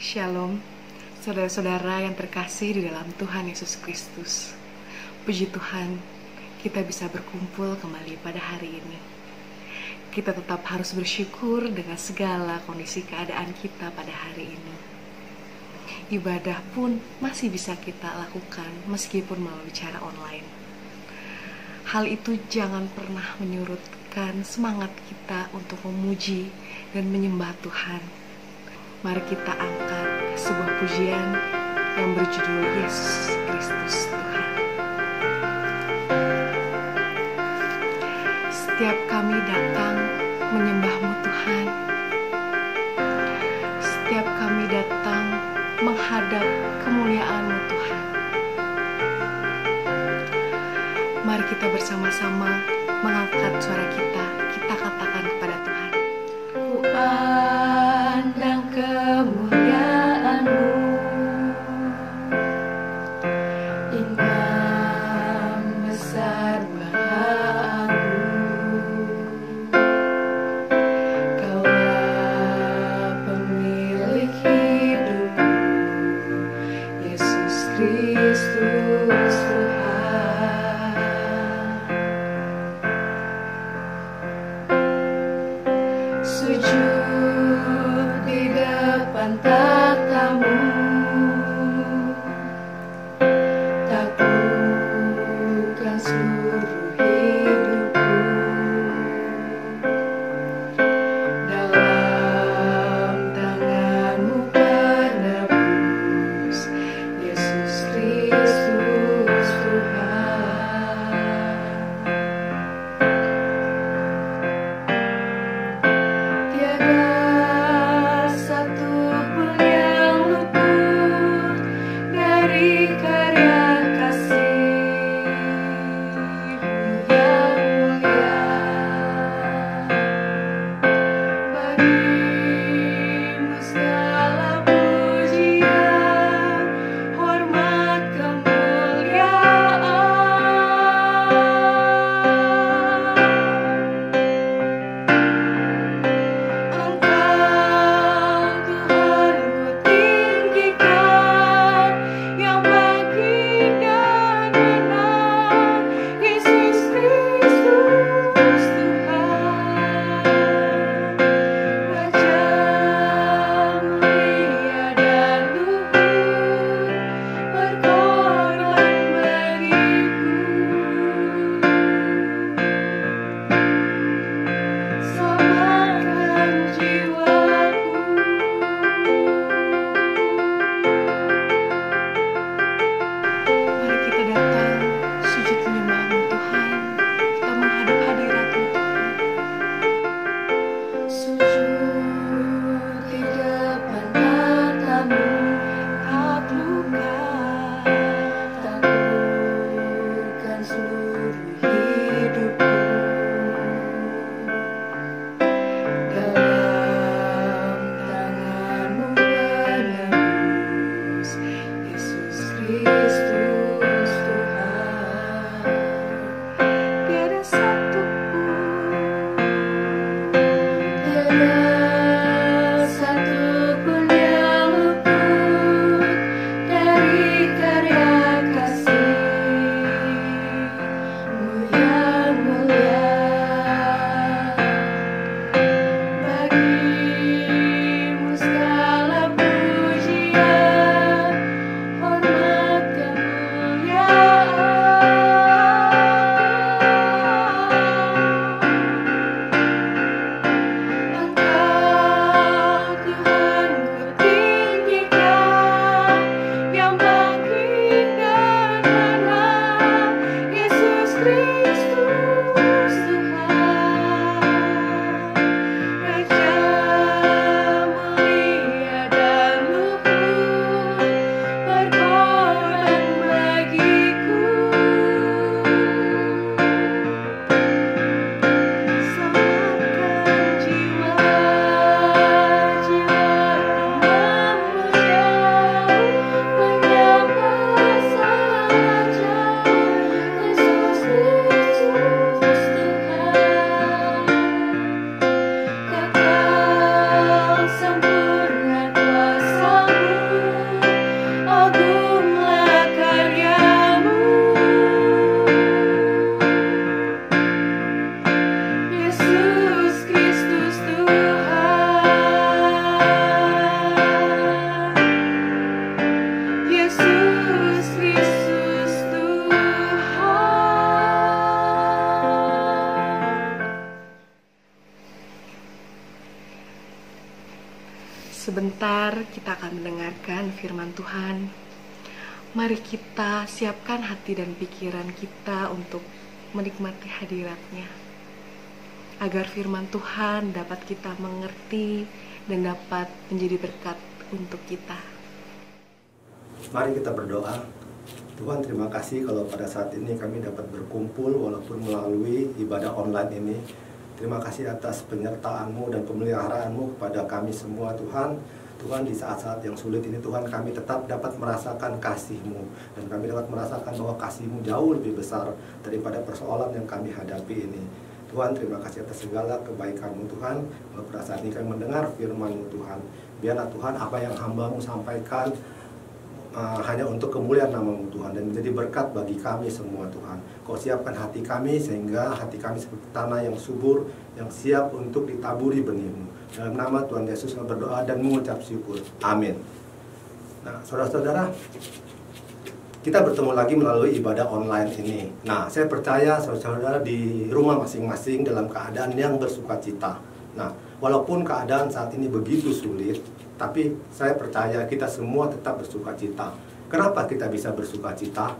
Shalom, saudara-saudara yang terkasih di dalam Tuhan Yesus Kristus. Puji Tuhan, kita bisa berkumpul kembali pada hari ini. Kita tetap harus bersyukur dengan segala kondisi keadaan kita pada hari ini. Ibadah pun masih bisa kita lakukan meskipun melalui cara online. Hal itu jangan pernah menyurutkan semangat kita untuk memuji dan menyembah Tuhan. Mari kita angkat sebuah pujian yang berjudul Yesus Kristus Tuhan. Setiap kami datang menyembah-Mu Tuhan, setiap kami datang menghadap kemuliaan-Mu Tuhan. Mari kita bersama-sama mengangkat suara kita katakan kepada Tuhan. Ku pandang kemuliaan-Mu, Imam besar Baha-Mu. Kaulah pemilik hidupku, Yesus Kristus Tuhan. Sujud di depan tatamu, taklukkan seluruh hidupku. Dalam tangan-Mu penebus, Yesus Kristus Tuhan. Tiada satu pun yang Sebentar kita akan mendengarkan firman Tuhan. Mari kita siapkan hati dan pikiran kita untuk menikmati hadirat-Nya, agar firman Tuhan dapat kita mengerti dan dapat menjadi berkat untuk kita. Mari kita berdoa. Tuhan, terima kasih kalau pada saat ini kami dapat berkumpul walaupun melalui ibadah online ini. Terima kasih atas penyertaan-Mu dan pemeliharaanmu kepada kami semua, Tuhan. Tuhan, di saat-saat yang sulit ini, Tuhan, kami tetap dapat merasakan kasih-Mu. Dan kami dapat merasakan bahwa kasih-Mu jauh lebih besar daripada persoalan yang kami hadapi ini. Tuhan, terima kasih atas segala kebaikan-Mu, Tuhan. Pada saat ini kami mendengar firman-Mu, Tuhan. Biarlah Tuhan, apa yang hamba-Mu sampaikan hanya untuk kemuliaan nama-Mu, Tuhan, dan menjadi berkat bagi kami semua, Tuhan. Kau siapkan hati kami sehingga hati kami seperti tanah yang subur, yang siap untuk ditaburi benih-Mu. Dalam nama Tuhan Yesus kami berdoa dan mengucap syukur. Amin. Nah, saudara-saudara, kita bertemu lagi melalui ibadah online ini. Nah, saya percaya saudara-saudara di rumah masing-masing dalam keadaan yang bersukacita. Nah, walaupun keadaan saat ini begitu sulit, tapi saya percaya kita semua tetap bersukacita. Kenapa kita bisa bersukacita?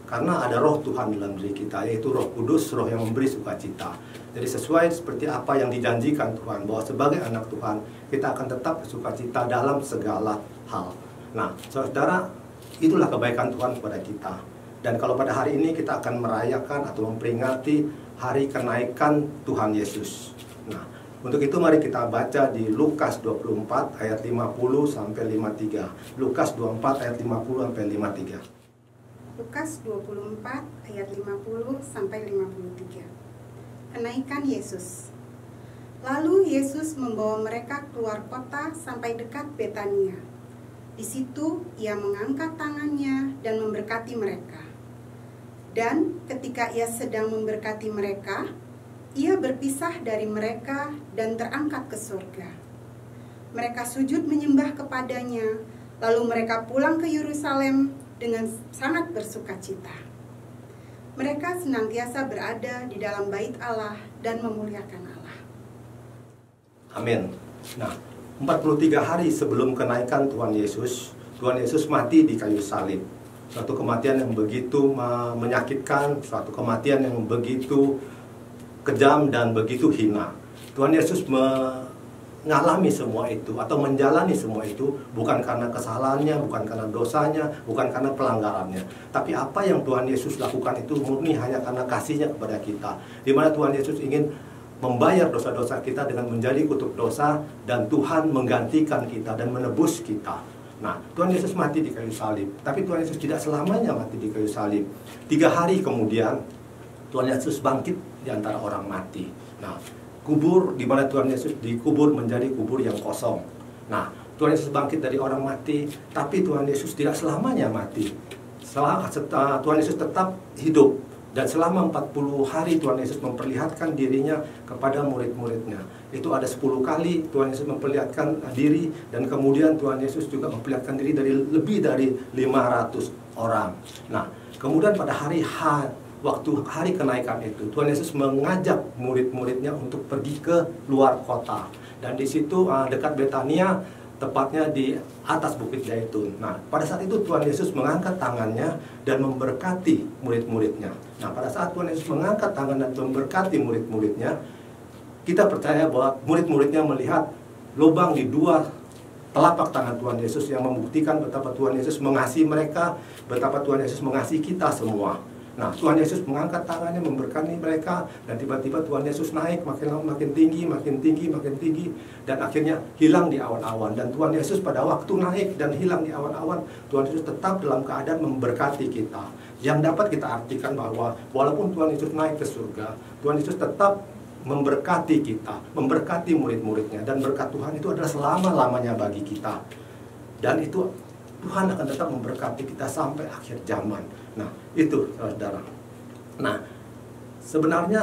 Karena ada roh Tuhan dalam diri kita, yaitu Roh Kudus, roh yang memberi sukacita. Jadi sesuai seperti apa yang dijanjikan Tuhan, bahwa sebagai anak Tuhan, kita akan tetap bersukacita dalam segala hal. Nah, saudara, itulah kebaikan Tuhan kepada kita. Dan kalau pada hari ini kita akan merayakan atau memperingati hari kenaikan Tuhan Yesus. Nah, untuk itu mari kita baca di Lukas 24 ayat 50 sampai 53. Lukas 24 ayat 50 sampai 53. Lukas 24 ayat 50 sampai 53. Kenaikan Yesus. Lalu Yesus membawa mereka keluar kota sampai dekat Betania. Di situ ia mengangkat tangannya dan memberkati mereka. Dan ketika ia sedang memberkati mereka, ia berpisah dari mereka dan terangkat ke surga. Mereka sujud menyembah kepadanya, lalu mereka pulang ke Yerusalem dengan sangat bersukacita. Mereka senantiasa berada di dalam bait Allah dan memuliakan Allah. Amin. Nah, 43 hari sebelum kenaikan Tuhan Yesus mati di kayu salib. Suatu kematian yang begitu menyakitkan, suatu kematian yang begitu kejam dan begitu hina. Tuhan Yesus mengalami semua itu atau menjalani semua itu bukan karena kesalahannya, bukan karena dosanya, bukan karena pelanggarannya. Tapi apa yang Tuhan Yesus lakukan itu murni hanya karena kasihnya kepada kita. Di mana Tuhan Yesus ingin membayar dosa-dosa kita dengan menjadi kutuk dosa, dan Tuhan menggantikan kita dan menebus kita. Nah, Tuhan Yesus mati di kayu salib. Tapi Tuhan Yesus tidak selamanya mati di kayu salib. 3 hari kemudian Tuhan Yesus bangkit di antara orang mati. Nah, kubur di mana Tuhan Yesus dikubur menjadi kubur yang kosong. Nah, Tuhan Yesus bangkit dari orang mati, tapi Tuhan Yesus tidak selamanya mati. Tuhan Yesus tetap hidup, dan selama 40 hari Tuhan Yesus memperlihatkan dirinya kepada murid-muridnya. Itu ada 10 kali Tuhan Yesus memperlihatkan diri, dan kemudian Tuhan Yesus juga memperlihatkan diri dari lebih dari 500 orang. Nah, kemudian pada waktu hari kenaikan itu, Tuhan Yesus mengajak murid-muridnya untuk pergi ke luar kota. Dan di situ dekat Betania, tepatnya di atas Bukit Zaitun. Nah, pada saat itu Tuhan Yesus mengangkat tangannya dan memberkati murid-muridnya. Nah, pada saat Tuhan Yesus mengangkat tangan dan memberkati murid-muridnya, kita percaya bahwa murid-muridnya melihat lubang di 2 telapak tangan Tuhan Yesus yang membuktikan betapa Tuhan Yesus mengasihi mereka, betapa Tuhan Yesus mengasihi kita semua. Nah, Tuhan Yesus mengangkat tangannya memberkati mereka, dan tiba-tiba Tuhan Yesus naik makin tinggi, dan akhirnya hilang di awan-awan. Dan Tuhan Yesus pada waktu naik dan hilang di awan-awan, Tuhan Yesus tetap dalam keadaan memberkati kita. Yang dapat kita artikan bahwa walaupun Tuhan Yesus naik ke surga, Tuhan Yesus tetap memberkati kita, memberkati murid-muridnya, dan berkat Tuhan itu adalah selama-lamanya bagi kita. Dan itu Tuhan akan tetap memberkati kita sampai akhir zaman. Nah, itu saudara. Nah, sebenarnya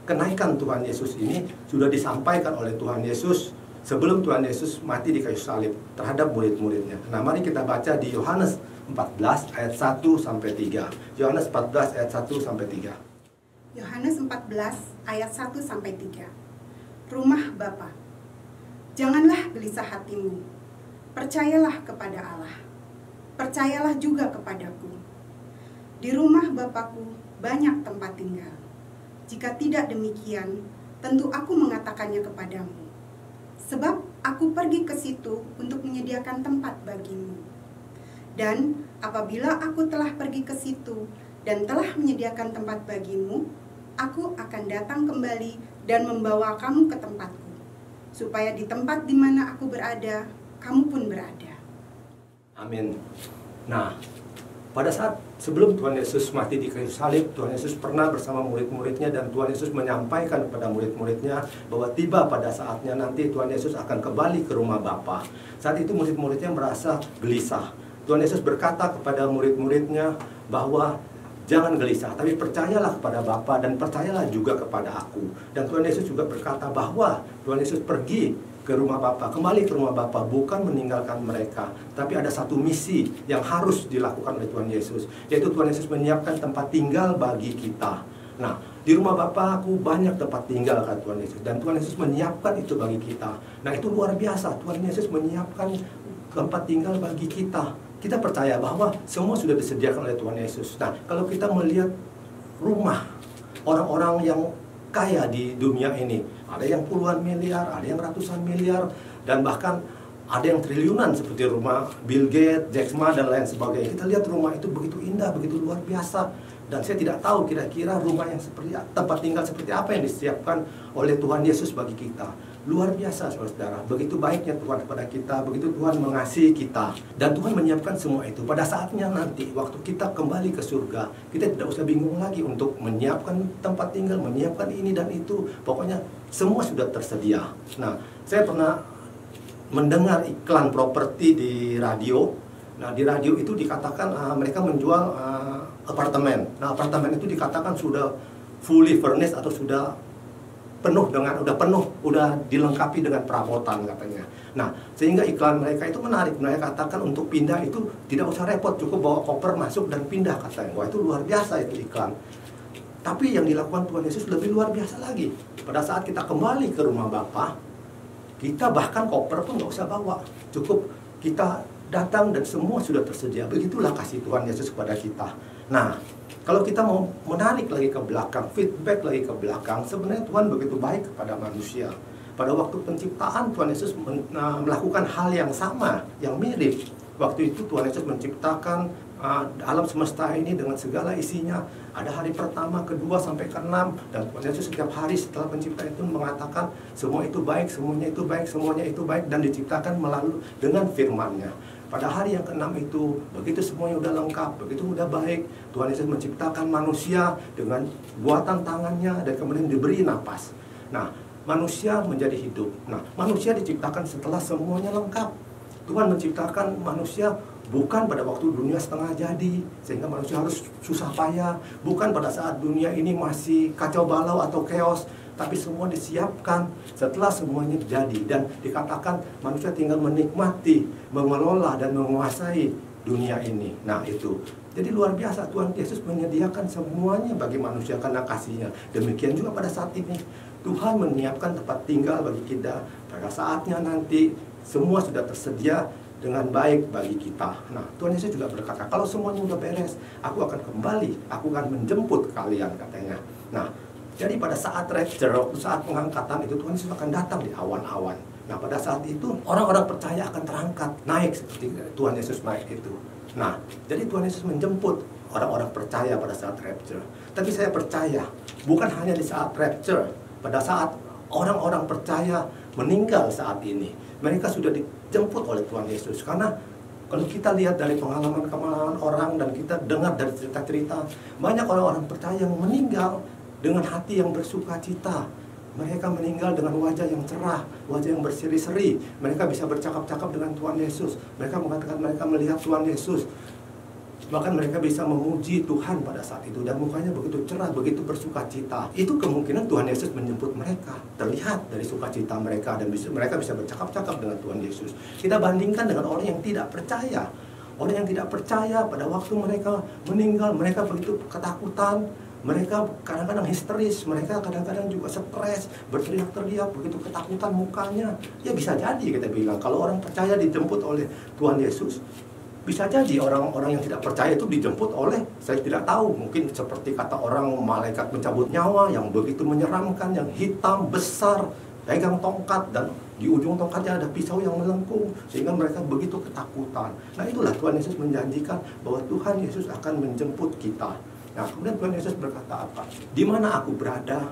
kenaikan Tuhan Yesus ini sudah disampaikan oleh Tuhan Yesus sebelum Tuhan Yesus mati di kayu salib terhadap murid-muridnya. Nah, mari kita baca di Yohanes 14 ayat 1 sampai 3. Yohanes 14 ayat 1 sampai 3. Yohanes 14 ayat 1 sampai 3. Rumah Bapa. Janganlah gelisah hatimu. Percayalah kepada Allah, percayalah juga kepadaku. Di rumah Bapakku banyak tempat tinggal. Jika tidak demikian, tentu aku mengatakannya kepadamu. Sebab aku pergi ke situ untuk menyediakan tempat bagimu. Dan apabila aku telah pergi ke situ dan telah menyediakan tempat bagimu, aku akan datang kembali dan membawa kamu ke tempatku, supaya di tempat di mana aku berada, kamu pun berada. Amin. Nah, pada saat sebelum Tuhan Yesus mati di kayu salib, Tuhan Yesus pernah bersama murid-muridnya, dan Tuhan Yesus menyampaikan kepada murid-muridnya bahwa tiba pada saatnya nanti Tuhan Yesus akan kembali ke rumah Bapa. Saat itu murid-muridnya merasa gelisah. Tuhan Yesus berkata kepada murid-muridnya bahwa jangan gelisah, tapi percayalah kepada Bapa dan percayalah juga kepada aku. Dan Tuhan Yesus juga berkata bahwa Tuhan Yesus pergi ke rumah Bapa, kembali ke rumah Bapa, bukan meninggalkan mereka, tapi ada satu misi yang harus dilakukan oleh Tuhan Yesus, yaitu Tuhan Yesus menyiapkan tempat tinggal bagi kita. Nah, di rumah Bapa aku banyak tempat tinggal, kata Tuhan Yesus, dan Tuhan Yesus menyiapkan itu bagi kita. Nah, itu luar biasa, Tuhan Yesus menyiapkan tempat tinggal bagi kita. Kita percaya bahwa semua sudah disediakan oleh Tuhan Yesus. Nah, kalau kita melihat rumah orang-orang yang kaya di dunia ini, ada yang puluhan miliar, ada yang ratusan miliar, dan bahkan ada yang triliunan seperti rumah Bill Gates, Jack Ma, dan lain sebagainya. Kita lihat rumah itu begitu indah, begitu luar biasa. Dan saya tidak tahu kira-kira rumah yang seperti, tempat tinggal seperti apa yang disiapkan oleh Tuhan Yesus bagi kita. Luar biasa, saudara. Begitu baiknya Tuhan kepada kita, begitu Tuhan mengasihi kita. Dan Tuhan menyiapkan semua itu. Pada saatnya nanti, waktu kita kembali ke surga, kita tidak usah bingung lagi untuk menyiapkan tempat tinggal, menyiapkan ini dan itu. Pokoknya semua sudah tersedia. Nah, saya pernah mendengar iklan properti di radio. Nah, di radio itu dikatakan mereka menjual apartemen. Nah, apartemen itu dikatakan sudah fully furnished atau sudah udah dilengkapi dengan perabotan katanya. Nah, sehingga iklan mereka itu menarik. Mereka katakan untuk pindah itu tidak usah repot, cukup bawa koper masuk dan pindah katanya. Wah, itu luar biasa itu iklan. Tapi yang dilakukan Tuhan Yesus lebih luar biasa lagi. Pada saat kita kembali ke rumah Bapa, kita bahkan koper pun nggak usah bawa. Cukup kita datang dan semua sudah tersedia. Begitulah kasih Tuhan Yesus kepada kita. Nah, kalau kita mau menarik lagi ke belakang, feedback lagi ke belakang, sebenarnya Tuhan begitu baik kepada manusia. Pada waktu penciptaan, Tuhan Yesus melakukan hal yang sama, yang mirip. Waktu itu Tuhan Yesus menciptakan alam semesta ini dengan segala isinya. Ada hari pertama, kedua, sampai ke-6. Dan Tuhan Yesus setiap hari setelah penciptaan itu mengatakan semua itu baik, semuanya itu baik, semuanya itu baik. Dan diciptakan melalui dengan firman-Nya. Pada hari yang ke-6 itu, begitu semuanya udah lengkap, begitu udah baik, Tuhan Yesus menciptakan manusia dengan buatan tangannya dan kemudian diberi napas. Nah, manusia menjadi hidup. Nah, manusia diciptakan setelah semuanya lengkap. Tuhan menciptakan manusia bukan pada waktu dunia setengah jadi, sehingga manusia harus susah payah. Bukan pada saat dunia ini masih kacau balau atau chaos, tapi semua disiapkan setelah semuanya jadi. Dan dikatakan manusia tinggal menikmati, mengelola, dan menguasai dunia ini. Nah, itu. Jadi luar biasa, Tuhan Yesus menyediakan semuanya bagi manusia karena kasih-Nya. Demikian juga pada saat ini, Tuhan menyiapkan tempat tinggal bagi kita. Pada saatnya nanti, semua sudah tersedia dengan baik bagi kita. Nah, Tuhan Yesus juga berkata, kalau semuanya sudah beres, aku akan kembali, aku akan menjemput kalian, katanya. Nah, jadi pada saat rapture, saat pengangkatan itu, Tuhan Yesus akan datang di awan-awan. Nah, pada saat itu, orang-orang percaya akan terangkat, naik seperti Tuhan Yesus naik itu. Nah, jadi Tuhan Yesus menjemput orang-orang percaya pada saat rapture. Tapi saya percaya, bukan hanya di saat rapture, pada saat orang-orang percaya meninggal saat ini, mereka sudah dijemput oleh Tuhan Yesus. Karena kalau kita lihat dari pengalaman-pengalaman orang dan kita dengar dari cerita-cerita, banyak orang-orang percaya yang meninggal dengan hati yang bersuka cita. Mereka meninggal dengan wajah yang cerah, wajah yang berseri-seri. Mereka bisa bercakap-cakap dengan Tuhan Yesus. Mereka mengatakan mereka melihat Tuhan Yesus. Bahkan mereka bisa memuji Tuhan pada saat itu. Dan mukanya begitu cerah, begitu bersuka cita. Itu kemungkinan Tuhan Yesus menjemput mereka. Terlihat dari sukacita mereka. Dan mereka bisa bercakap-cakap dengan Tuhan Yesus. Kita bandingkan dengan orang yang tidak percaya. Orang yang tidak percaya pada waktu mereka meninggal, mereka begitu ketakutan. Mereka kadang-kadang histeris, mereka kadang-kadang juga stres, berteriak-teriak, begitu ketakutan mukanya. Ya bisa jadi kita bilang, kalau orang percaya dijemput oleh Tuhan Yesus, bisa jadi orang-orang yang tidak percaya itu dijemput oleh, saya tidak tahu, mungkin seperti kata orang malaikat mencabut nyawa yang begitu menyeramkan, yang hitam, besar, pegang tongkat, dan di ujung tongkatnya ada pisau yang melengkung, sehingga mereka begitu ketakutan. Nah itulah Tuhan Yesus menjanjikan bahwa Tuhan Yesus akan menjemput kita. Nah kemudian Tuhan Yesus berkata apa? Di mana aku berada,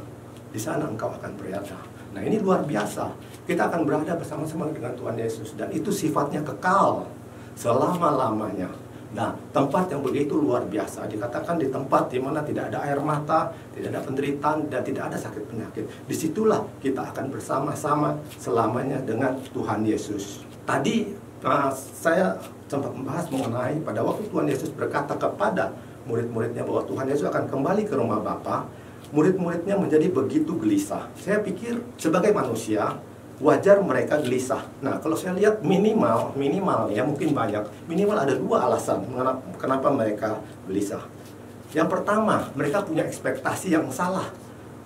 di sana engkau akan berada. Nah ini luar biasa. Kita akan berada bersama-sama dengan Tuhan Yesus, dan itu sifatnya kekal selama-lamanya. Nah, tempat yang begitu luar biasa, dikatakan di tempat di mana tidak ada air mata, tidak ada penderitaan, dan tidak ada sakit penyakit. Disitulah kita akan bersama-sama selamanya dengan Tuhan Yesus. Tadi saya sempat membahas mengenai pada waktu Tuhan Yesus berkata kepada murid-muridnya bahwa Tuhan Yesus akan kembali ke rumah Bapa. Murid-muridnya menjadi begitu gelisah. Saya pikir sebagai manusia wajar mereka gelisah. Nah, kalau saya lihat minimal ya mungkin banyak. Minimal ada dua alasan kenapa mereka gelisah. Yang pertama, mereka punya ekspektasi yang salah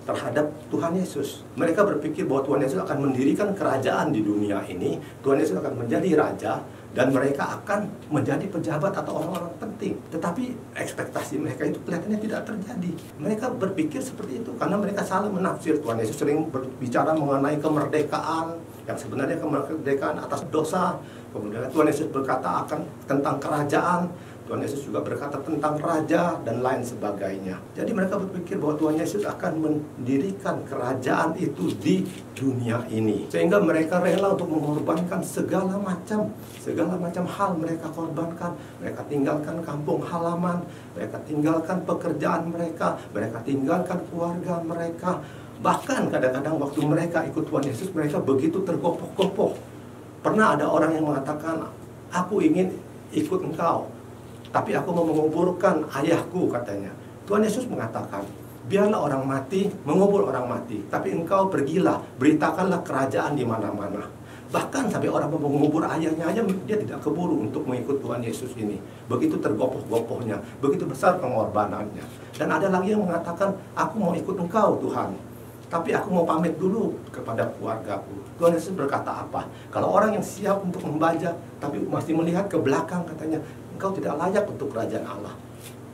terhadap Tuhan Yesus. Mereka berpikir bahwa Tuhan Yesus akan mendirikan kerajaan di dunia ini. Tuhan Yesus akan menjadi raja, dan mereka akan menjadi pejabat atau orang-orang penting. Tetapi ekspektasi mereka itu kelihatannya tidak terjadi. Mereka berpikir seperti itu karena mereka salah menafsir. Tuhan Yesus sering berbicara mengenai kemerdekaan, yang sebenarnya kemerdekaan atas dosa. Kemudian Tuhan Yesus berkata akan tentang kerajaan. Tuhan Yesus juga berkata tentang raja dan lain sebagainya. Jadi mereka berpikir bahwa Tuhan Yesus akan mendirikan kerajaan itu di dunia ini. Sehingga mereka rela untuk mengorbankan segala macam hal mereka korbankan. Mereka tinggalkan kampung halaman, mereka tinggalkan pekerjaan mereka tinggalkan keluarga mereka. Bahkan kadang-kadang waktu mereka ikut Tuhan Yesus, mereka begitu tergopoh-gopoh. Pernah ada orang yang mengatakan, aku ingin ikut engkau, tapi aku mau menguburkan ayahku, katanya. Tuhan Yesus mengatakan, biarlah orang mati mengubur orang mati, tapi engkau pergilah, beritakanlah kerajaan di mana-mana. Bahkan sampai orang mau mengubur ayahnya aja, dia tidak keburu untuk mengikut Tuhan Yesus ini. Begitu tergopoh-gopohnya, begitu besar pengorbanannya. Dan ada lagi yang mengatakan, aku mau ikut engkau Tuhan, tapi aku mau pamit dulu kepada keluargaku. Tuhan Yesus berkata apa? Kalau orang yang siap untuk membajak, tapi masih melihat ke belakang, katanya, engkau tidak layak untuk kerajaan Allah.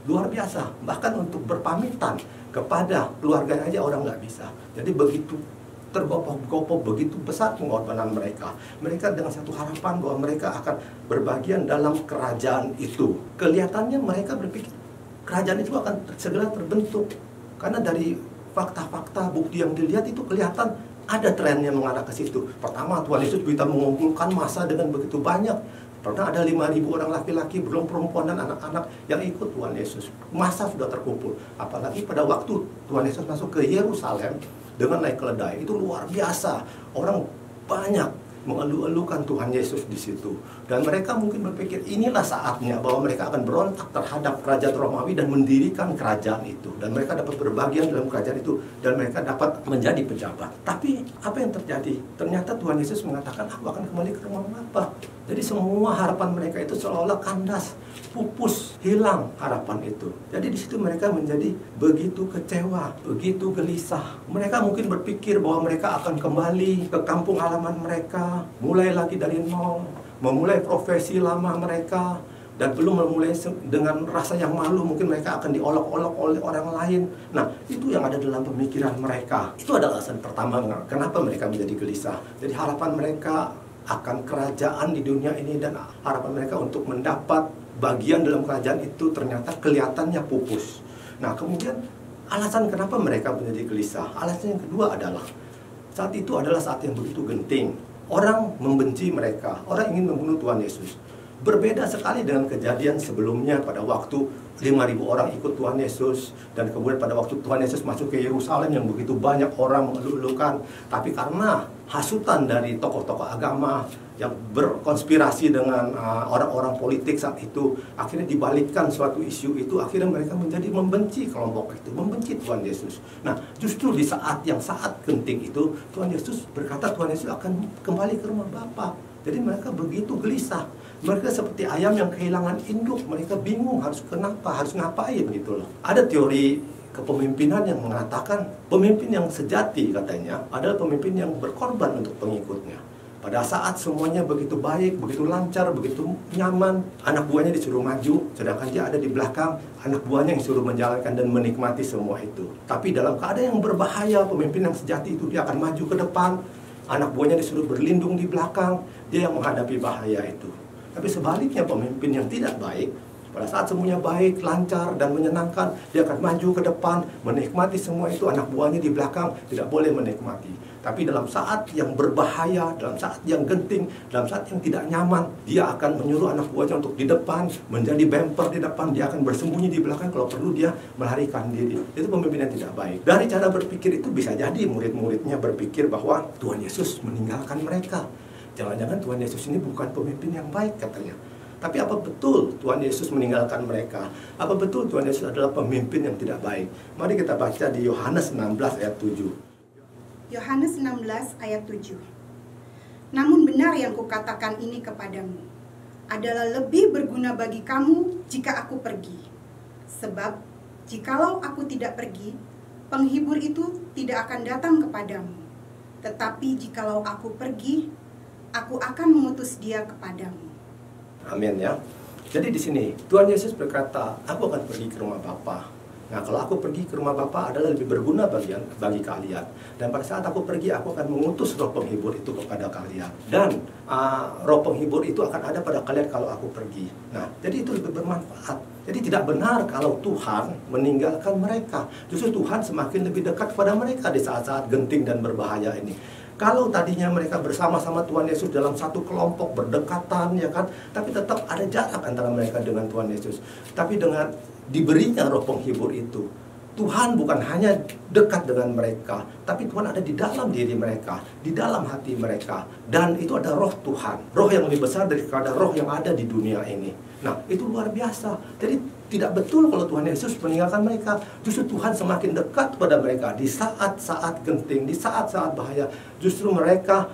Luar biasa. Bahkan untuk berpamitan kepada keluarganya aja orang nggak bisa. Jadi begitu tergopoh-gopoh, begitu besar pengorbanan mereka. Mereka dengan satu harapan bahwa mereka akan berbagian dalam kerajaan itu. Kelihatannya mereka berpikir kerajaan itu akan segera terbentuk. Karena dari fakta-fakta, bukti yang dilihat itu kelihatan ada trennya mengarah ke situ. Pertama, Tuhan Yesus bisa mengumpulkan massa dengan begitu banyak. Pernah ada 5.000 orang laki-laki, belum perempuan dan anak-anak yang ikut Tuhan Yesus. Massa sudah terkumpul. Apalagi pada waktu Tuhan Yesus masuk ke Yerusalem dengan naik keledai, itu luar biasa. Orang banyak mengeluh-elukan Tuhan Yesus di situ. Dan mereka mungkin berpikir inilah saatnya bahwa mereka akan berontak terhadap kerajaan Romawi dan mendirikan kerajaan itu. Dan mereka dapat berbagian dalam kerajaan itu, dan mereka dapat menjadi pejabat. Tapi apa yang terjadi? Ternyata Tuhan Yesus mengatakan, aku akan kembali ke rumah Bapa. Jadi semua harapan mereka itu seolah-olah kandas, pupus, hilang harapan itu. Jadi di situ mereka menjadi begitu kecewa, begitu gelisah. Mereka mungkin berpikir bahwa mereka akan kembali ke kampung halaman mereka, mulai lagi dari nol, memulai profesi lama mereka, dan belum memulai dengan rasa yang malu. Mungkin mereka akan diolok-olok oleh orang lain. Nah, itu yang ada dalam pemikiran mereka. Itu adalah alasan pertama kenapa mereka menjadi gelisah. Jadi harapan mereka akan kerajaan di dunia ini dan harapan mereka untuk mendapat bagian dalam kerajaan itu ternyata kelihatannya pupus. Nah, kemudian alasan kenapa mereka menjadi gelisah, alasan yang kedua adalah saat itu adalah saat yang begitu genting. Orang membenci mereka, orang ingin membunuh Tuhan Yesus. Berbeda sekali dengan kejadian sebelumnya pada waktu 5.000 orang ikut Tuhan Yesus, dan kemudian pada waktu Tuhan Yesus masuk ke Yerusalem yang begitu banyak orang mengeluh-elukan. Tapi karena hasutan dari tokoh-tokoh agama yang berkonspirasi dengan orang-orang politik saat itu, akhirnya dibalikkan suatu isu itu, akhirnya mereka menjadi membenci kelompok itu, membenci Tuhan Yesus. Nah, justru di saat yang sangat genting itu, Tuhan Yesus berkata Tuhan Yesus akan kembali ke rumah Bapa. Jadi mereka begitu gelisah. Mereka seperti ayam yang kehilangan induk. Mereka bingung harus kenapa, harus ngapain gitu loh. Ada teori kepemimpinan yang mengatakan pemimpin yang sejati katanya adalah pemimpin yang berkorban untuk pengikutnya. Pada saat semuanya begitu baik, begitu lancar, begitu nyaman, anak buahnya disuruh maju, sedangkan dia ada di belakang, anak buahnya yang disuruh menjalankan dan menikmati semua itu. Tapi dalam keadaan yang berbahaya, pemimpin yang sejati itu dia akan maju ke depan, anak buahnya disuruh berlindung di belakang, dia yang menghadapi bahaya itu. Tapi sebaliknya pemimpin yang tidak baik, pada saat semuanya baik, lancar, dan menyenangkan, dia akan maju ke depan, menikmati semua itu, anak buahnya di belakang tidak boleh menikmati. Tapi dalam saat yang berbahaya, dalam saat yang genting, dalam saat yang tidak nyaman, dia akan menyuruh anak buahnya untuk di depan, menjadi bemper di depan, dia akan bersembunyi di belakang, kalau perlu dia melarikan diri. Itu pemimpin yang tidak baik. Dari cara berpikir itu bisa jadi murid-muridnya berpikir bahwa Tuhan Yesus meninggalkan mereka. Jangan-jangan Tuhan Yesus ini bukan pemimpin yang baik katanya. Tapi apa betul Tuhan Yesus meninggalkan mereka? Apa betul Tuhan Yesus adalah pemimpin yang tidak baik? Mari kita baca di Yohanes 16 ayat 7. Yohanes 16 ayat 7. Namun benar yang kukatakan ini kepadamu, adalah lebih berguna bagi kamu jika aku pergi. Sebab jikalau aku tidak pergi, penghibur itu tidak akan datang kepadamu. Tetapi jikalau aku pergi, aku akan mengutus dia kepadamu. Amin ya. Jadi di sini Tuhan Yesus berkata, aku akan pergi ke rumah Bapa. Nah, kalau aku pergi ke rumah Bapa adalah lebih berguna bagi kalian. Dan pada saat aku pergi, aku akan mengutus roh penghibur itu kepada kalian. Dan roh penghibur itu akan ada pada kalian kalau aku pergi. Nah, jadi itu lebih bermanfaat. Jadi tidak benar kalau Tuhan meninggalkan mereka. Justru Tuhan semakin lebih dekat kepada mereka di saat-saat genting dan berbahaya ini. Kalau tadinya mereka bersama-sama Tuhan Yesus dalam satu kelompok berdekatan, ya kan, tapi tetap ada jarak antara mereka dengan Tuhan Yesus. Tapi dengan diberinya roh penghibur itu, Tuhan bukan hanya dekat dengan mereka, tapi Tuhan ada di dalam diri mereka, di dalam hati mereka. Dan itu ada roh Tuhan, roh yang lebih besar daripada roh yang ada di dunia ini. Nah, itu luar biasa. Jadi tidak betul kalau Tuhan Yesus meninggalkan mereka. Justru Tuhan semakin dekat kepada mereka di saat-saat genting, di saat-saat bahaya. Justru mereka,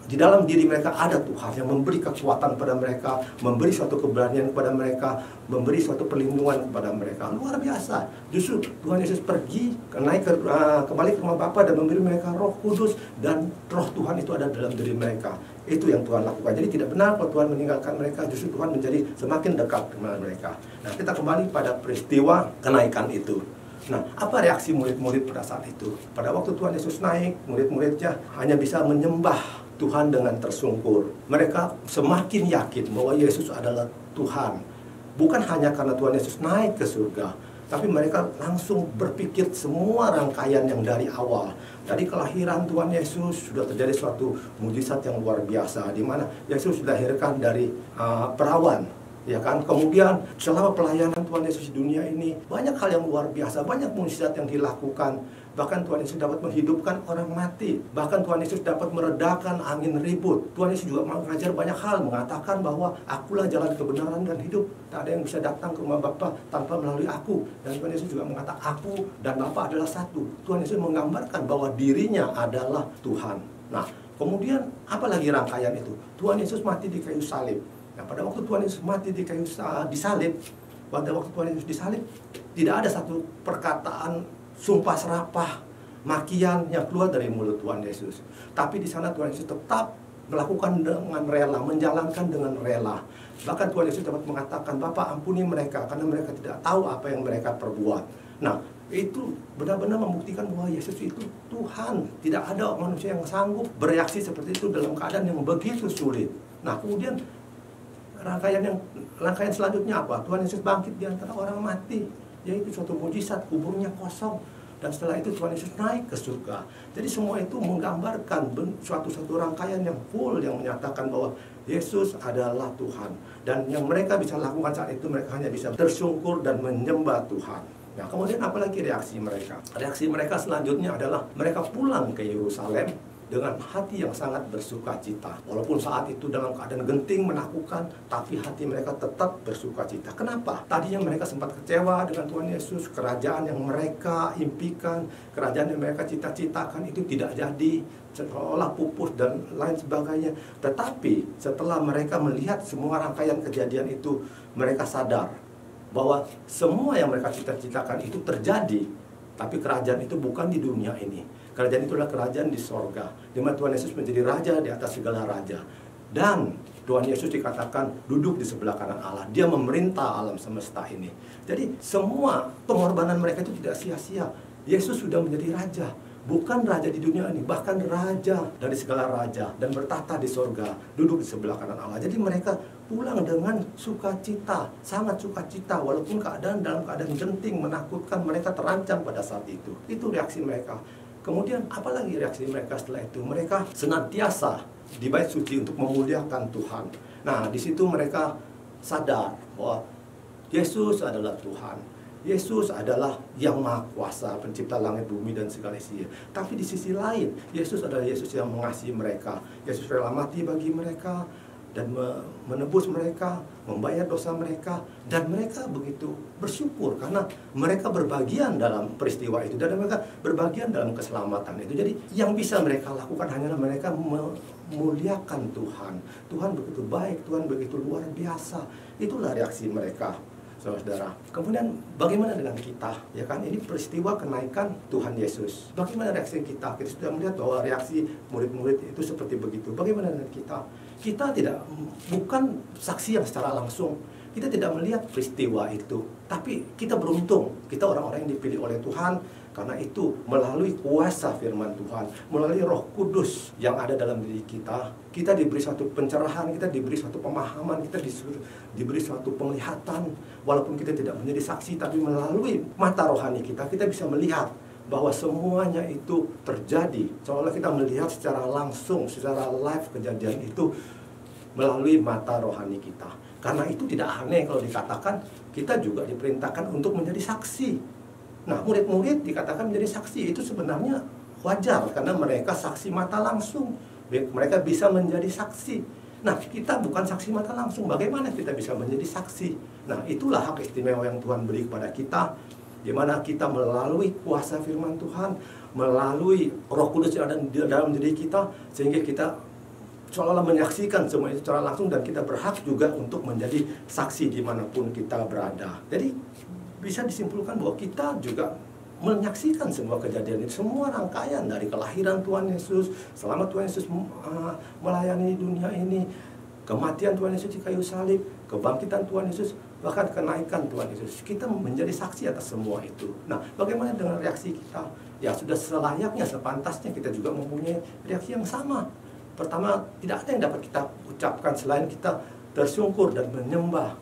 di dalam diri mereka ada Tuhan yang memberi kekuatan kepada mereka, memberi suatu keberanian kepada mereka, memberi suatu perlindungan kepada mereka. Luar biasa. Justru Tuhan Yesus pergi, kembali ke rumah Bapa dan memberi mereka Roh Kudus, dan Roh Tuhan itu ada dalam diri mereka. Itu yang Tuhan lakukan. Jadi tidak benar kalau Tuhan meninggalkan mereka, justru Tuhan menjadi semakin dekat dengan mereka. Nah, kita kembali pada peristiwa kenaikan itu. Nah, apa reaksi murid-murid pada saat itu? Pada waktu Tuhan Yesus naik, murid-muridnya hanya bisa menyembah Tuhan dengan tersungkur. Mereka semakin yakin bahwa Yesus adalah Tuhan. Bukan hanya karena Tuhan Yesus naik ke surga, tapi mereka langsung berpikir semua rangkaian yang dari awal. Dari kelahiran Tuhan Yesus sudah terjadi suatu mujizat yang luar biasa, di mana Yesus dilahirkan dari perawan, ya kan? Kemudian selama pelayanan Tuhan Yesus di dunia ini, banyak hal yang luar biasa, banyak mujizat yang dilakukan. Bahkan Tuhan Yesus dapat menghidupkan orang mati. Bahkan Tuhan Yesus dapat meredakan angin ribut. Tuhan Yesus juga mengajar banyak hal, mengatakan bahwa akulah jalan kebenaran dan hidup. Tak ada yang bisa datang ke rumah Bapa tanpa melalui aku. Dan Tuhan Yesus juga mengatakan aku dan Bapa adalah satu. Tuhan Yesus menggambarkan bahwa dirinya adalah Tuhan. Nah, kemudian apa lagi rangkaian itu? Tuhan Yesus mati di kayu salib. Nah, pada waktu Tuhan Yesus mati di kayu disalib, pada waktu Tuhan Yesus disalib, tidak ada satu perkataan sumpah serapah, makian yang keluar dari mulut Tuhan Yesus. Tapi di sana Tuhan Yesus tetap melakukan dengan rela, menjalankan dengan rela. Bahkan Tuhan Yesus dapat mengatakan, Bapa ampuni mereka karena mereka tidak tahu apa yang mereka perbuat. Nah, itu benar-benar membuktikan bahwa Yesus itu Tuhan. Tidak ada manusia yang sanggup bereaksi seperti itu dalam keadaan yang begitu sulit. Nah, kemudian rangkaian selanjutnya apa? Tuhan Yesus bangkit di antara orang mati, yaitu suatu mujizat, kuburnya kosong. Dan setelah itu Tuhan Yesus naik ke surga. Jadi semua itu menggambarkan suatu rangkaian yang full, yang menyatakan bahwa Yesus adalah Tuhan. Dan yang mereka bisa lakukan saat itu, mereka hanya bisa tersungkur dan menyembah Tuhan. Nah, kemudian apalagi reaksi mereka? Reaksi mereka selanjutnya adalah mereka pulang ke Yerusalem dengan hati yang sangat bersuka cita. Walaupun saat itu dalam keadaan genting, menakutkan, tapi hati mereka tetap bersuka cita. Kenapa? Tadinya mereka sempat kecewa dengan Tuhan Yesus. Kerajaan yang mereka impikan, kerajaan yang mereka cita-citakan itu tidak jadi, seolah pupus dan lain sebagainya. Tetapi setelah mereka melihat semua rangkaian kejadian itu, mereka sadar bahwa semua yang mereka cita-citakan itu terjadi Tapi kerajaan itu bukan di dunia ini. Kerajaan itu adalah kerajaan di sorga, di mana Tuhan Yesus menjadi raja di atas segala raja. Dan Tuhan Yesus dikatakan duduk di sebelah kanan Allah. Dia memerintah alam semesta ini. Jadi semua pengorbanan mereka itu tidak sia-sia. Yesus sudah menjadi raja. Bukan raja di dunia ini, bahkan raja dari segala raja, dan bertahta di sorga, duduk di sebelah kanan Allah. Jadi mereka pulang dengan sukacita, sangat sukacita, walaupun dalam keadaan genting, menakutkan, mereka terancam pada saat itu. Itu reaksi mereka. Kemudian apalagi reaksi mereka setelah itu? Mereka senantiasa di bait suci untuk memuliakan Tuhan. Nah, di situ mereka sadar bahwa Yesus adalah Tuhan. Yesus adalah yang maha kuasa, pencipta langit, bumi, dan segala isinya. Tapi di sisi lain, Yesus adalah Yesus yang mengasihi mereka. Yesus rela mati bagi mereka, dan menebus mereka, membayar dosa mereka. Dan mereka begitu bersyukur, karena mereka berbagian dalam peristiwa itu. Dan mereka berbagian dalam keselamatan itu. Jadi yang bisa mereka lakukan hanyalah mereka memuliakan Tuhan. Tuhan begitu baik, Tuhan begitu luar biasa. Itulah reaksi mereka, saudara. Kemudian bagaimana dengan kita? Ya kan, ini peristiwa kenaikan Tuhan Yesus. Bagaimana reaksi kita? Kita sudah melihat bahwa reaksi murid-murid itu seperti begitu. Bagaimana dengan kita? Kita bukan saksi yang secara langsung. Kita tidak melihat peristiwa itu. Tapi kita beruntung. Kita orang-orang yang dipilih oleh Tuhan. Karena itu melalui kuasa firman Tuhan, melalui Roh Kudus yang ada dalam diri kita, kita diberi suatu pencerahan, kita diberi suatu pemahaman, kita diberi suatu penglihatan. Walaupun kita tidak menjadi saksi, tapi melalui mata rohani kita bisa melihat bahwa semuanya itu terjadi. Seolah kita melihat secara langsung, secara live kejadian itu melalui mata rohani kita. Karena itu tidak aneh kalau dikatakan kita juga diperintahkan untuk menjadi saksi. Nah, murid-murid dikatakan menjadi saksi, itu sebenarnya wajar karena mereka saksi mata langsung. Mereka bisa menjadi saksi. Nah, kita bukan saksi mata langsung. Bagaimana kita bisa menjadi saksi? Nah, itulah hak istimewa yang Tuhan beri kepada kita, di mana kita melalui kuasa firman Tuhan, melalui Roh Kudus yang ada di dalam diri kita, sehingga kita seolah-olah menyaksikan semua itu secara langsung, dan kita berhak juga untuk menjadi saksi dimanapun kita berada. Jadi bisa disimpulkan bahwa kita juga menyaksikan semua kejadian itu, semua rangkaian dari kelahiran Tuhan Yesus, selama Tuhan Yesus melayani dunia ini, kematian Tuhan Yesus di kayu salib, kebangkitan Tuhan Yesus, bahkan kenaikan Tuhan Yesus. Kita menjadi saksi atas semua itu. Nah, bagaimana dengan reaksi kita? Ya, sudah selayaknya, sepantasnya kita juga mempunyai reaksi yang sama. Pertama, tidak ada yang dapat kita ucapkan selain kita bersyukur dan menyembah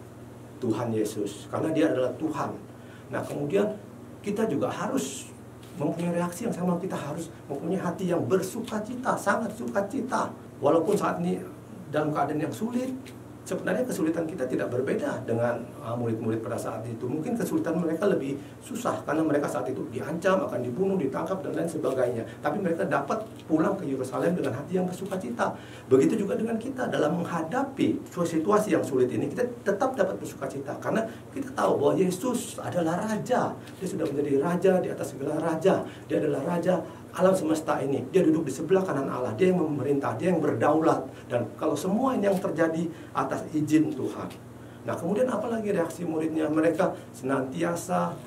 Tuhan Yesus, karena Dia adalah Tuhan. Nah, kemudian kita juga harus mempunyai reaksi yang sama. Kita harus mempunyai hati yang bersukacita, sangat sukacita. Walaupun saat ini dalam keadaan yang sulit, sebenarnya kesulitan kita tidak berbeda dengan murid-murid pada saat itu. Mungkin kesulitan mereka lebih susah, karena mereka saat itu diancam, akan dibunuh, ditangkap, dan lain sebagainya. Tapi mereka dapat pulang ke Yerusalem dengan hati yang bersukacita. Begitu juga dengan kita dalam menghadapi situasi yang sulit ini, kita tetap dapat bersukacita, karena kita tahu bahwa Yesus adalah Raja. Dia sudah menjadi Raja di atas segala raja. Dia adalah Raja alam semesta ini. Dia duduk di sebelah kanan Allah. Dia yang memerintah, dia yang berdaulat. Dan kalau semua ini yang terjadi atas izin Tuhan. Nah, kemudian apalagi reaksi muridnya? Mereka senantiasa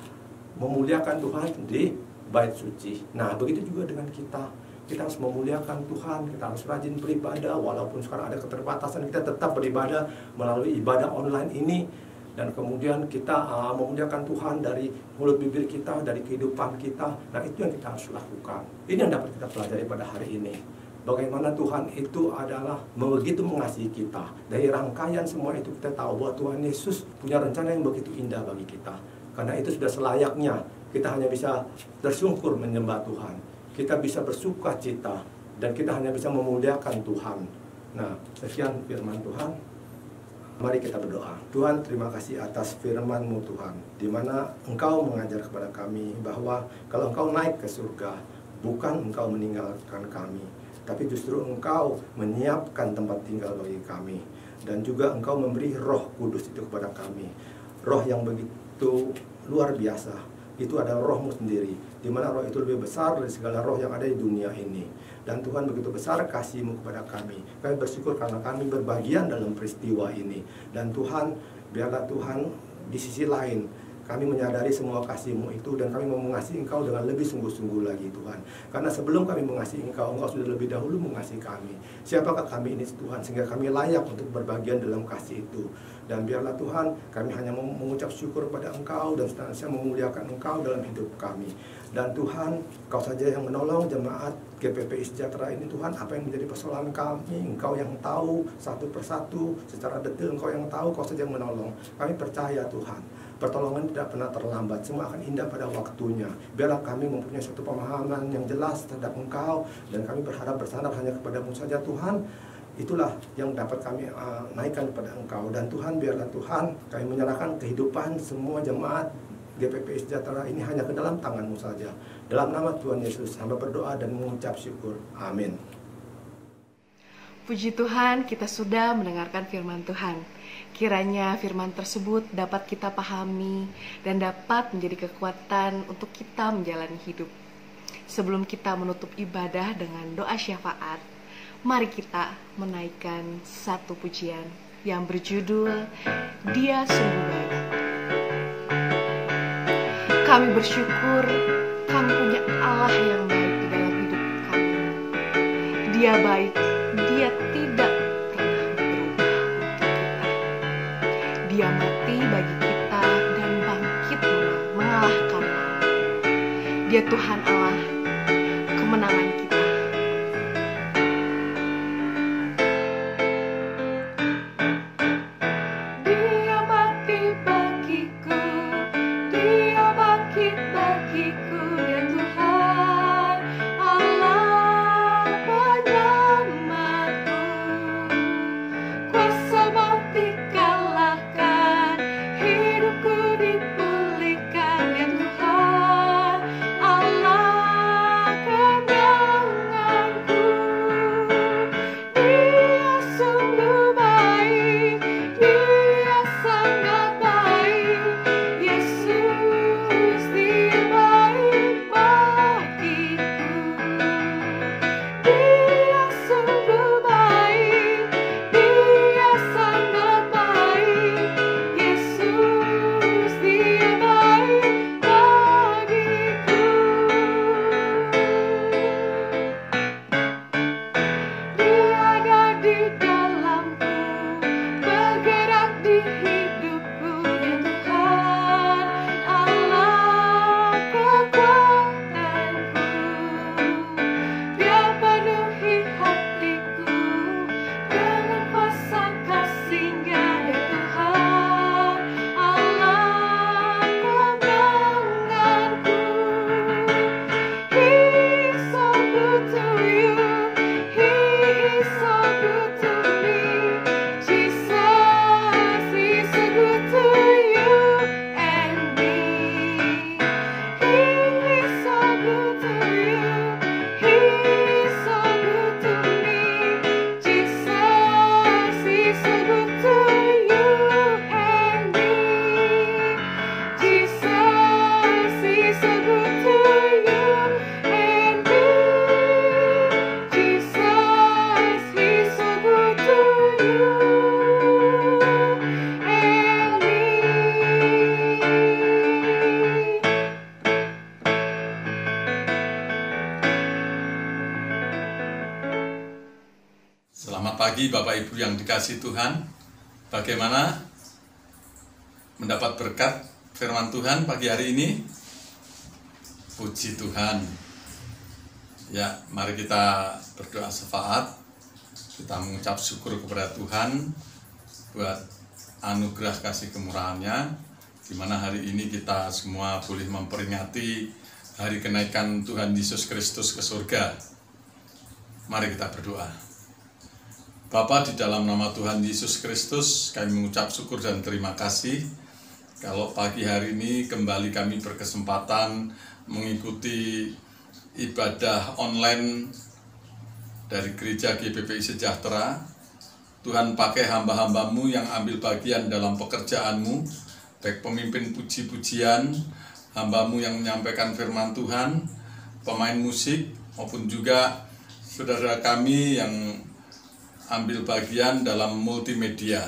memuliakan Tuhan di bait suci. Nah, begitu juga dengan kita. Kita harus memuliakan Tuhan, kita harus rajin beribadah. Walaupun sekarang ada keterbatasan, kita tetap beribadah melalui ibadah online ini. Dan kemudian kita memuliakan Tuhan dari mulut bibir kita, dari kehidupan kita. Nah, itu yang kita harus lakukan. Ini yang dapat kita pelajari pada hari ini. Bagaimana Tuhan itu adalah begitu mengasihi kita. Dari rangkaian semua itu kita tahu bahwa Tuhan Yesus punya rencana yang begitu indah bagi kita. Karena itu sudah selayaknya kita hanya bisa bersyukur menyembah Tuhan. Kita bisa bersuka cita, dan kita hanya bisa memuliakan Tuhan. Nah, sekian firman Tuhan. Mari kita berdoa. Tuhan, terima kasih atas firman-Mu Tuhan, di mana Engkau mengajar kepada kami bahwa kalau Engkau naik ke surga, bukan Engkau meninggalkan kami, tapi justru Engkau menyiapkan tempat tinggal bagi kami. Dan juga Engkau memberi Roh Kudus itu kepada kami. Roh yang begitu luar biasa. Itu adalah Roh-Mu sendiri, di mana Roh itu lebih besar dari segala roh yang ada di dunia ini. Dan Tuhan begitu besar kasih-Mu kepada kami. Kami bersyukur karena kami berbagian dalam peristiwa ini. Dan Tuhan, biarlah Tuhan di sisi lain Kami menyadari semua kasih-Mu itu, dan kami mau mengasihi Engkau dengan lebih sungguh-sungguh lagi Tuhan. Karena sebelum kami mengasihi Engkau, Engkau sudah lebih dahulu mengasihi kami. Siapakah kami ini Tuhan, sehingga kami layak untuk berbagian dalam kasih itu. Dan biarlah Tuhan, kami hanya mengucap syukur pada Engkau dan senantiasa memuliakan Engkau dalam hidup kami. Dan Tuhan, Engkau saja yang menolong jemaat GPPI Sejahtera ini Tuhan. Apa yang menjadi persoalan kami, Engkau yang tahu satu persatu, secara detail Engkau yang tahu, Engkau saja yang menolong. Kami percaya Tuhan, pertolongan tidak pernah terlambat, semua akan indah pada waktunya. Biarlah kami mempunyai suatu pemahaman yang jelas terhadap Engkau, dan kami berharap bersandar hanya kepada-Mu saja Tuhan. Itulah yang dapat kami naikkan kepada Engkau. Dan Tuhan, biarlah Tuhan, kami menyerahkan kehidupan semua jemaat GPPI Sejahtera ini hanya ke dalam tangan-Mu saja. Dalam nama Tuhan Yesus, hamba berdoa dan mengucap syukur. Amin. Puji Tuhan, kita sudah mendengarkan firman Tuhan. Kiranya firman tersebut dapat kita pahami dan dapat menjadi kekuatan untuk kita menjalani hidup. Sebelum kita menutup ibadah dengan doa syafaat, mari kita menaikkan satu pujian yang berjudul Dia Sungguh Baik. Kami bersyukur kami punya Allah yang baik di dalam hidup kami. Dia baik, Dia tidak pernah berubah untuk kita. Dia mati bagi kita dan bangkit mengalahkan maut. Dia Tuhan Allah, kemenangan kita. Selamat pagi Bapak Ibu yang dikasihi Tuhan. Bagaimana mendapat berkat firman Tuhan pagi hari ini? Puji Tuhan. Ya, mari kita berdoa syafaat. Kita mengucap syukur kepada Tuhan buat anugerah kasih kemurahan-Nya, di mana hari ini kita semua boleh memperingati hari kenaikan Tuhan Yesus Kristus ke surga. Mari kita berdoa. Bapa, di dalam nama Tuhan Yesus Kristus, kami mengucap syukur dan terima kasih kalau pagi hari ini kembali kami berkesempatan mengikuti ibadah online dari Gereja GPPI Sejahtera. Tuhan pakai hamba-hamba-Mu yang ambil bagian dalam pekerjaan-Mu, baik pemimpin puji-pujian, hamba-Mu yang menyampaikan firman Tuhan, pemain musik, maupun juga saudara kami yang ambil bagian dalam multimedia.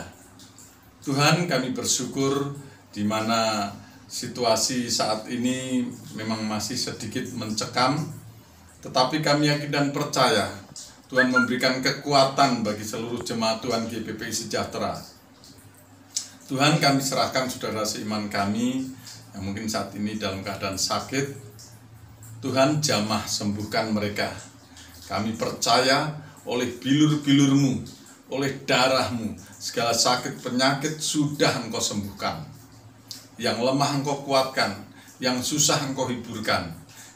Tuhan, kami bersyukur di mana situasi saat ini memang masih sedikit mencekam, tetapi kami yakin dan percaya Tuhan memberikan kekuatan bagi seluruh jemaat Tuhan GPPI Sejahtera. Tuhan, kami serahkan saudara seiman kami yang mungkin saat ini dalam keadaan sakit. Tuhan, jamah sembuhkan mereka. Kami percaya oleh bilur-bilur-Mu, oleh darah-Mu, segala sakit penyakit sudah Engkau sembuhkan. Yang lemah Engkau kuatkan, yang susah Engkau hiburkan,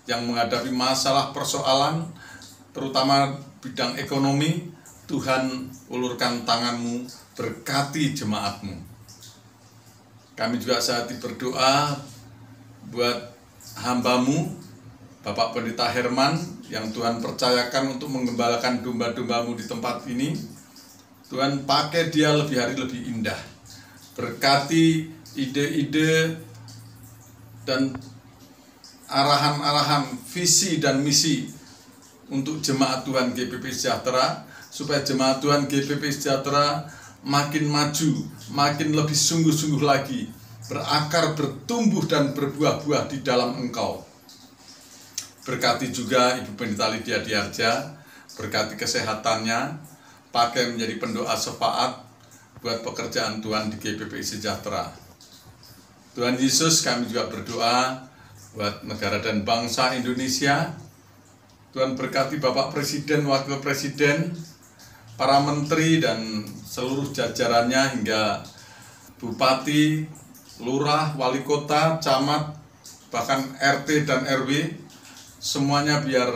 yang menghadapi masalah persoalan, terutama bidang ekonomi, Tuhan ulurkan tangan-Mu, berkati jemaat-Mu. Kami juga saat ini berdoa buat hamba-Mu, Bapak Pendeta Herman, yang Tuhan percayakan untuk menggembalakan domba-domba-Mu di tempat ini. Tuhan pakai dia lebih hari lebih indah. Berkati ide-ide dan arahan-arahan visi dan misi untuk jemaat Tuhan GPPI Sejahtera, supaya jemaat Tuhan GPPI Sejahtera makin maju, makin lebih sungguh-sungguh lagi, berakar, bertumbuh dan berbuah-buah di dalam Engkau. Berkati juga Ibu Pendeta Lydia Diarja, berkati kesehatannya, pakai menjadi pendoa syafaat buat pekerjaan Tuhan di GPPI Sejahtera. Tuhan Yesus, kami juga berdoa buat negara dan bangsa Indonesia. Tuhan berkati Bapak Presiden, Wakil Presiden, para menteri dan seluruh jajarannya hingga bupati, lurah, wali kota, camat, bahkan RT dan RW, semuanya biar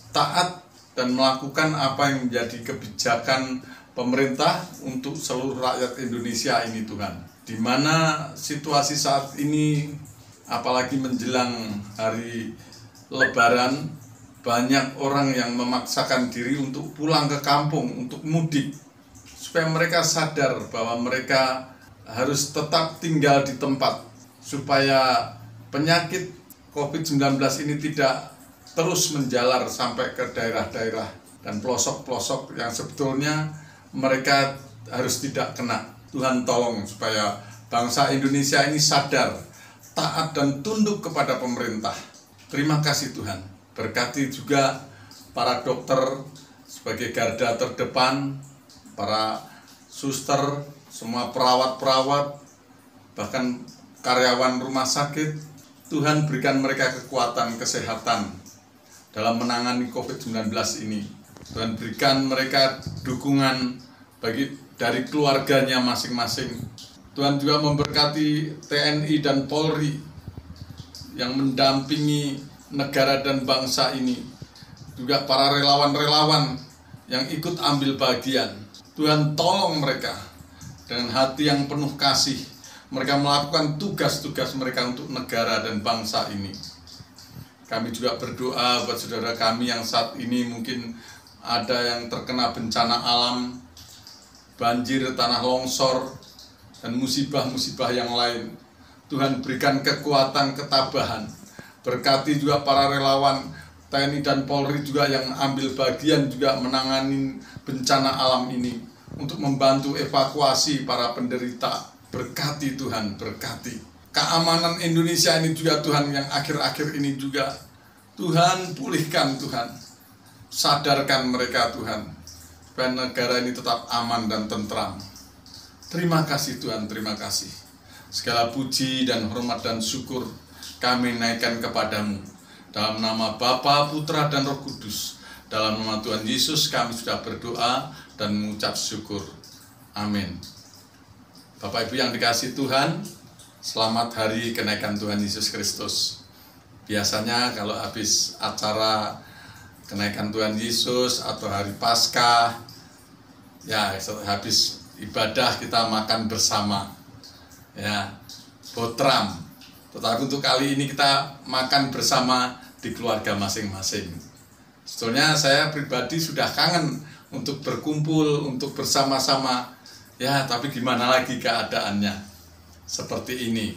taat dan melakukan apa yang menjadi kebijakan pemerintah untuk seluruh rakyat Indonesia ini, Tuhan. Di mana situasi saat ini, apalagi menjelang hari Lebaran, banyak orang yang memaksakan diri untuk pulang ke kampung, untuk mudik, supaya mereka sadar bahwa mereka harus tetap tinggal di tempat, supaya penyakit COVID-19 ini tidak terus menjalar sampai ke daerah-daerah dan pelosok-pelosok yang sebetulnya mereka harus tidak kena. Tuhan tolong supaya bangsa Indonesia ini sadar, taat dan tunduk kepada pemerintah. Terima kasih Tuhan. Berkati juga para dokter sebagai garda terdepan, para suster, semua perawat-perawat, bahkan karyawan rumah sakit. Tuhan berikan mereka kekuatan, kesehatan dalam menangani COVID-19 ini. Tuhan berikan mereka dukungan dari keluarganya masing-masing. Tuhan juga memberkati TNI dan Polri yang mendampingi negara dan bangsa ini. Juga para relawan-relawan yang ikut ambil bagian. Tuhan tolong mereka dengan hati yang penuh kasih. Mereka melakukan tugas-tugas mereka untuk negara dan bangsa ini. Kami juga berdoa buat saudara kami yang saat ini mungkin ada yang terkena bencana alam, banjir, tanah longsor, dan musibah-musibah yang lain. Tuhan berikan kekuatan, ketabahan. Berkati juga para relawan TNI dan Polri juga yang ambil bagian juga menangani bencana alam ini untuk membantu evakuasi para penderita. Berkati Tuhan, berkati. Keamanan Indonesia ini juga Tuhan yang akhir-akhir ini juga Tuhan pulihkan Tuhan. Sadarkan mereka Tuhan, supaya negara ini tetap aman dan tentram. Terima kasih Tuhan, terima kasih. Segala puji dan hormat dan syukur kami naikkan kepadamu. Dalam nama Bapa, Putra, dan Roh Kudus. Dalam nama Tuhan Yesus kami sudah berdoa dan mengucap syukur. Amin. Bapak Ibu yang dikasihi Tuhan, selamat hari kenaikan Tuhan Yesus Kristus. Biasanya kalau habis acara kenaikan Tuhan Yesus atau hari Paskah, ya habis ibadah kita makan bersama, ya botram. Tetapi untuk kali ini kita makan bersama di keluarga masing-masing. Sebetulnya saya pribadi sudah kangen untuk berkumpul, untuk bersama-sama. Ya, tapi gimana lagi keadaannya seperti ini.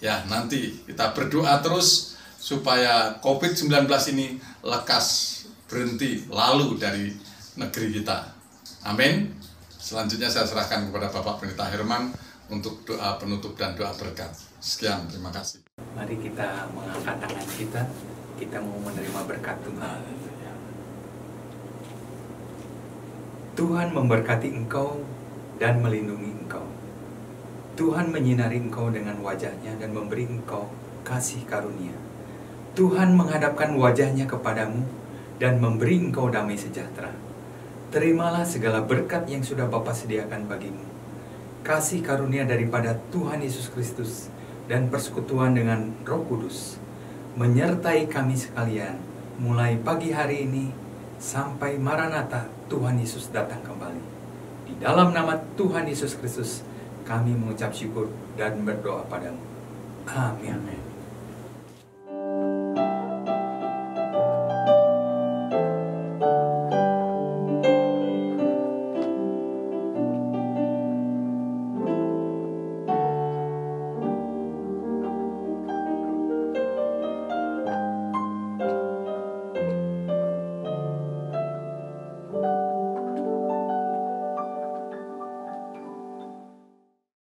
Ya, nanti kita berdoa terus supaya COVID-19 ini lekas berhenti lalu dari negeri kita. Amin. Selanjutnya saya serahkan kepada Bapak Pendeta Herman untuk doa penutup dan doa berkat. Sekian, terima kasih. Mari kita mengangkat tangan kita mau menerima berkat Tuhan. Tuhan memberkati engkau dan melindungi engkau. Tuhan menyinari engkau dengan wajahnya dan memberi engkau kasih karunia. Tuhan menghadapkan wajahnya kepadamu dan memberi engkau damai sejahtera. Terimalah segala berkat yang sudah Bapa sediakan bagimu. Kasih karunia daripada Tuhan Yesus Kristus dan persekutuan dengan Roh Kudus menyertai kami sekalian mulai pagi hari ini sampai Maranatha Tuhan Yesus datang kembali. Di dalam nama Tuhan Yesus Kristus kami mengucap syukur dan berdoa padamu. Amin.